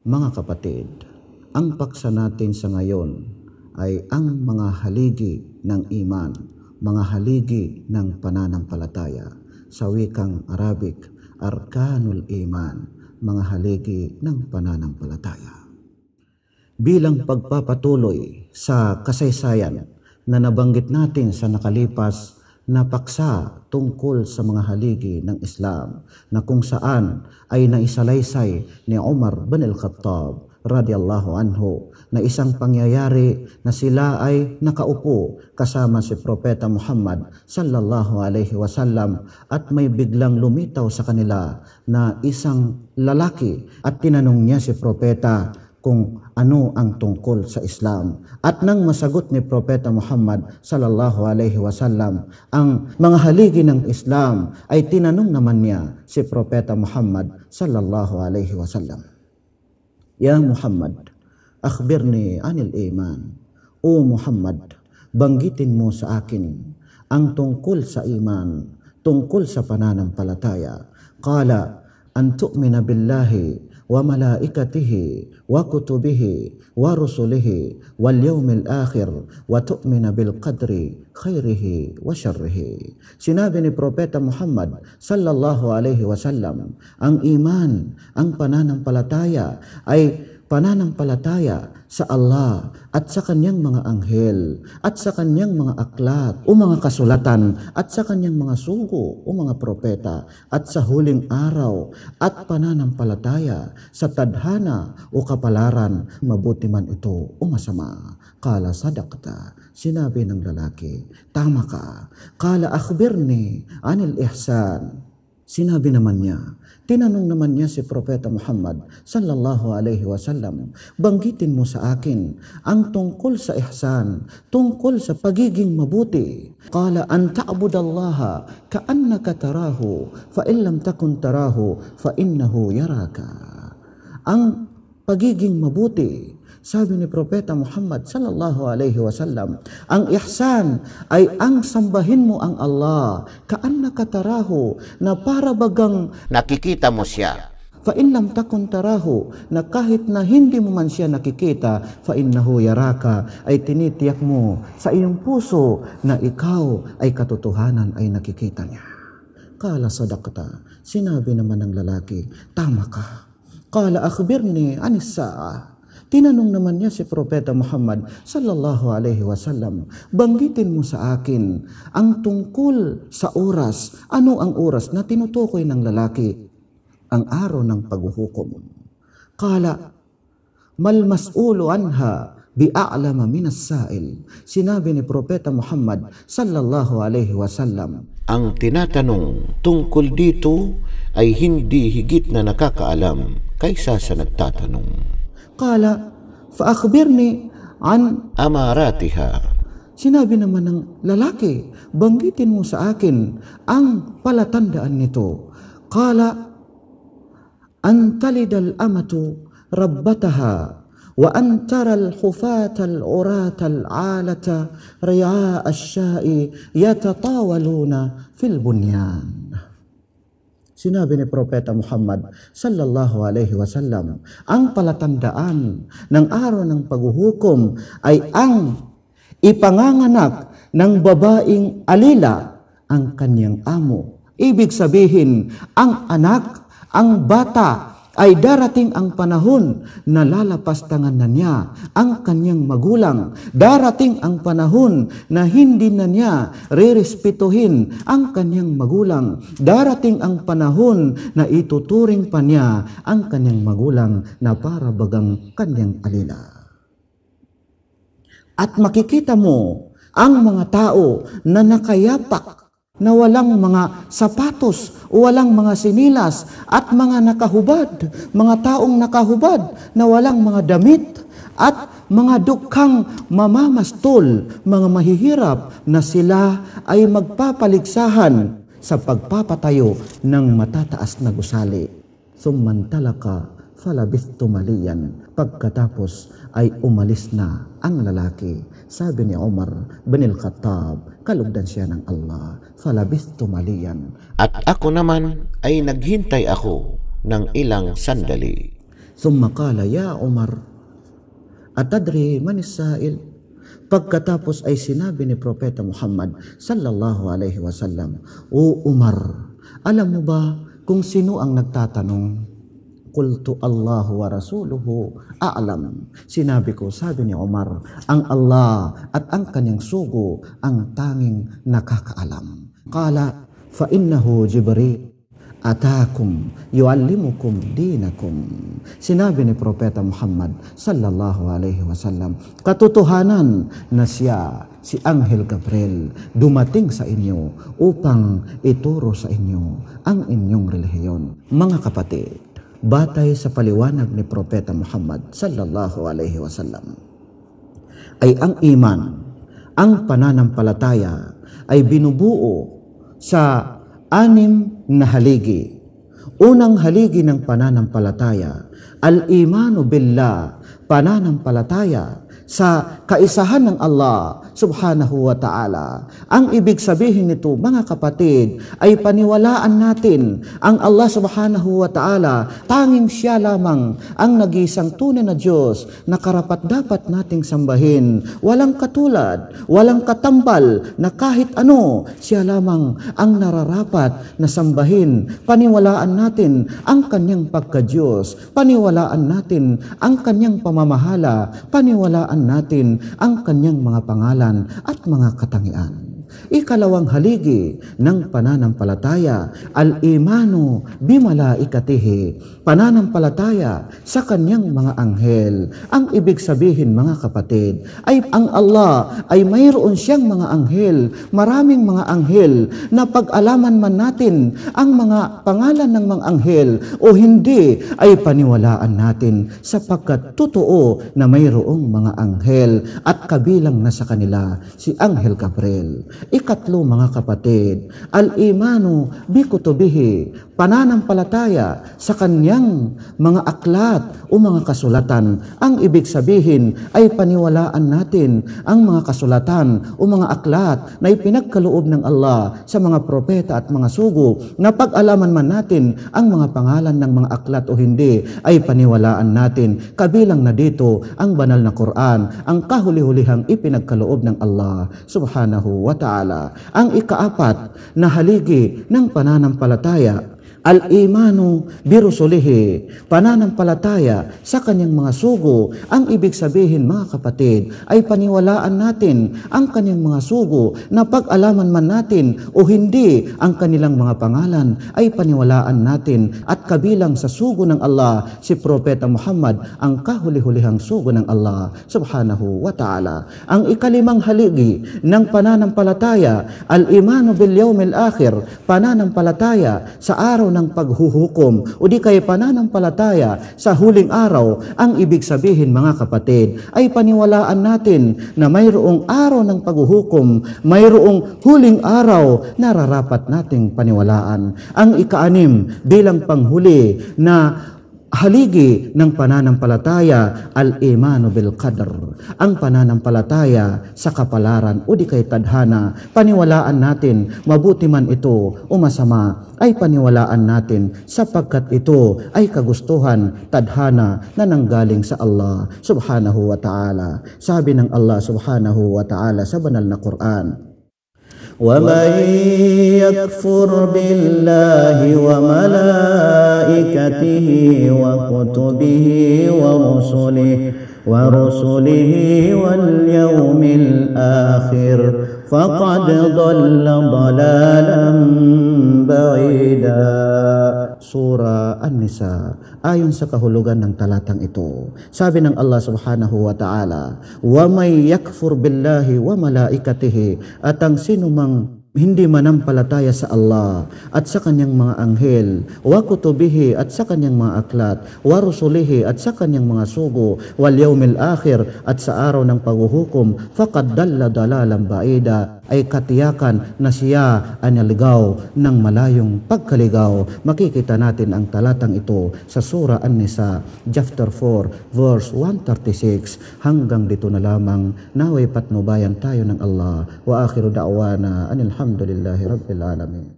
Mga kapatid, ang paksa natin sa ngayon ay ang mga haligi ng iman, mga haligi ng pananampalataya. Sa wikang Arabic, Arkanul Iman, mga haligi ng pananampalataya. Bilang pagpapatuloy sa kasaysayan na nabanggit natin sa nakalipas na paksa tungkol sa mga haligi ng Islam na kung saan ay naisalaysay ni Umar bin al-Khattab radiyallahu anhu na isang pangyayari na sila ay nakaupo kasama si Propeta Muhammad sallallahu alaihi wasallam at may biglang lumitaw sa kanila na isang lalaki at tinanong niya si Propeta kung ano ang tungkol sa Islam. At nang masagot ni Propeta Muhammad sallallahu alaihi wasallam ang mga haligi ng Islam, ay tinanong naman niya si Propeta Muhammad sallallahu alaihi wasallam, "Ya Muhammad, akhbirni anil iman." O Muhammad, banggitin mo sa akin ang tungkol sa iman, tungkol sa pananampalataya. Qala, an tu'mina billahi wa malaikatihi wa kutubihi wa rusulihi wal yawmil akhir wa tu'mina bil qadri khairihi wa syarrihi. Sinabi ni Propeta Muhammad sallallahu alaihi wasallam, ang iman, ang pananampalataya ay pananampalataya sa Allah at sa kanyang mga anghel at sa kanyang mga aklat o mga kasulatan at sa kanyang mga sugo o mga propeta at sa huling araw at pananampalataya sa tadhana o kapalaran, mabuti man ito o masama. Kala sadaqta, sinabi ng lalaki, tama ka. Kala akhbirni anil ihsan, sinabi naman niya, tinanong naman niya si Propeta Muhammad sallallahu alaihi wasallam, banggitin mo sa akin ang tungkol sa ihsan, tungkol sa pagiging mabuti. Qala an ta'budallaha ka'annaka tarahu fa in lam takun tarahu fa innahu yaraka. Ang pagiging mabuti, sabi ni Propeta Muhammad sallallahu alaihi wasallam, ang ihsan ay ang sambahin mo ang Allah, ka'annaka tarahu, na para bagang nakikita mo siya. Fa in lam takun tarahu, na kahit na hindi mo man siya nakikita, fa innahu yaraka, ay tinitiyak mo sa iyong puso na ikaw ay katotohanan ay nakikita niya. Kala sadaqta, sinabi naman ng lalaki, tama ka. Kala akhbirni anis sa'a, tinanong naman niya si Propeta Muhammad sallallahu alaihi wasallam, banggitin mo sa akin ang tungkol sa oras. Ano ang oras na tinutukoy ng lalaki? Ang araw ng paghuhukom. Qala, mal mas'ulu anha bi'a'lama minas sa'il. Sinabi ni Propeta Muhammad sallallahu alaihi wasallam, ang tinatanong tungkol dito ay hindi higit na nakakaalam kaysa sa nagtatanong. Qala, fa-akhbirni an amaratiha. Sinabi naman ng lalaki, banggitin mo sa akin ang palatandaan nito. Qala, an talidal amatu rabbataha wa an tara al-hufata al-urata al-alata ri'a ash-sha'i yatatawaluna fil bunyan. Sinabi ni Propeta Muhammad sallallahu alaihi wasallam, ang palatandaan ng araw ng paghuhukom ay ang ipanganganak ng babaeng alila ang kanyang amo. Ibig sabihin, ang anak, ang bata, ay darating ang panahon na lalapastangan na niya ang kanyang magulang. Darating ang panahon na hindi na niya rerespetuhin ang kanyang magulang. Darating ang panahon na ituturing pa niya ang kanyang magulang na para bagang kanyang alila. At makikita mo ang mga tao na nakayapak, na walang mga sapatos, walang mga sinilas, at mga nakahubad, mga taong nakahubad na walang mga damit, at mga dukhang mamamastol, mga mahihirap na sila ay magpapaligsahan sa pagpapatayo ng matataas na gusali. Summantalaka falabithtu maliyan. Pagkatapos ay umalis na ang lalaki. Sabi ni Umar bin al-Khattab, kalugdan siya ng Allah, falabithtu maliyan. At ako naman ay naghintay ako ng ilang sandali. Thumma qala, ya Umar, atadri man as-sa'il? Pagkatapos ay sinabi ni Propeta Muhammad sallallahu alaihi wasallam, O Umar, alam mo ba kung sino ang nagtatanong? Qultu Allahu wa rasuluhu a'lam. Sinabi ko, sabi ni Umar, ang Allah at ang kanyang sugo ang tanging nakakaalam. Qala fa innahu Jibril atakum yuallimukum dinakum. Sinabi ni Propeta Muhammad sallallahu alaihi wasallam, katotohanan na siya, si Anghel Gabriel, dumating sa inyo upang ituro sa inyo ang inyong relihiyon. Mga kapatid, batay sa paliwanag ni Propeta Muhammad sallallahu alaihi wasallam, ay ang iman, ang pananampalataya ay binubuo sa 6 na haligi. Unang haligi ng pananampalataya, al-imanu billah, pananampalataya sa kaisahan ng Allah subhanahu wa ta'ala. Ang ibig sabihin nito, mga kapatid, ay paniwalaan natin ang Allah subhanahu wa ta'ala, tanging siya lamang ang nag-iisang tunay na Diyos na karapat-dapat nating sambahin. Walang katulad, walang katambal na kahit ano, siya lamang ang nararapat na sambahin. Paniwalaan natin ang kanyang pagka-Diyos, paniwalaan natin ang kanyang pamamahala, paniwalaan natin ang kanyang mga pangalan at mga katangian. Ikalawang haligi ng pananampalataya, al-imanu bimalaikatihi, pananampalataya sa kanyang mga anghel. Ang ibig sabihin, mga kapatid, ay ang Allah ay mayroon siyang mga anghel, maraming mga anghel, na pag-alaman man natin ang mga pangalan ng mga anghel o hindi, ay paniwalaan natin sapagkat totoo na mayroong mga anghel at kabilang na sa kanila si Anghel Gabriel. Ikatlo, mga kapatid, al-imanu bikutubihi, pananampalataya sa kanyang mga aklat o mga kasulatan. Ang ibig sabihin ay paniwalaan natin ang mga kasulatan o mga aklat na ipinagkaloob ng Allah sa mga propeta at mga sugo, na pag-alaman man natin ang mga pangalan ng mga aklat o hindi, ay paniwalaan natin. Kabilang na dito ang banal na Quran, ang kahuli-hulihang ipinagkaloob ng Allah subhanahu wa ta'ala. Ang ikaapat na haligi ng pananampalataya, al-imanu birusulihi, pananampalataya sa kanyang mga sugo. Ang ibig sabihin, mga kapatid, ay paniwalaan natin ang kanyang mga sugo, na pag-alaman man natin o hindi ang kanilang mga pangalan, ay paniwalaan natin. At kabilang sa sugo ng Allah si Propeta Muhammad, ang kahuli-hulihang sugo ng Allah subhanahu wa ta'ala. Ang ikalimang haligi ng pananampalataya, al-imanu bil yawmil akhir, pananampalataya sa araw ng paghuhukom o di kaya pananampalataya sa huling araw. Ang ibig sabihin, mga kapatid, ay paniwalaan natin na mayroong araw ng paghuhukom, mayroong huling araw na nararapat nating paniwalaan. Ang ika-6 bilang panghuli na haligi ng pananampalataya, al-imanu bil qadr, ang pananampalataya sa kapalaran o di kay tadhana. Paniwalaan natin, mabuti man ito o masama, ay paniwalaan natin sapagkat ito ay kagustuhan, tadhana na nanggaling sa Allah subhanahu wa ta'ala. Sabi ng Allah subhanahu wa ta'ala sa banal na Quran, وَمَنْ يَكْفُرْ بِاللَّهِ وَمَلَائِكَتِهِ وَكُتُبِهِ وَرُسُلِهِ وَالْيَوْمِ الْآخِرِ فَقَدْ ضَلَّ ضَلَالًا بَعِيدًا. Surah An-Nisa, ayon sa kahulugan ng talatang ito. Sabi ng Allah subhanahu wa ta'ala, وَمَنْ يَكْفُرْ بِاللَّهِ وَمَلَائِكَتِهِ, at ang sinumang hindi manampalataya sa Allah at sa kanyang mga anghel, wa kutubihi, at sa kanyang mga aklat, wa rusulihi, at sa kanyang mga sugo, wal yawmil akhir, at sa araw ng paghuhukom, faqad dalla dalalan ba'ida, ay katiyakan na siya ay naligaw ng malayong pagkaligaw. Makikita natin ang talatang ito sa Surah An-Nisa, chapter 4, verse 136. Hanggang dito na lamang. Naway patnubayan tayo ng Allah. Wa akhiru da'wana anil hamdulillahi rabbil alamin.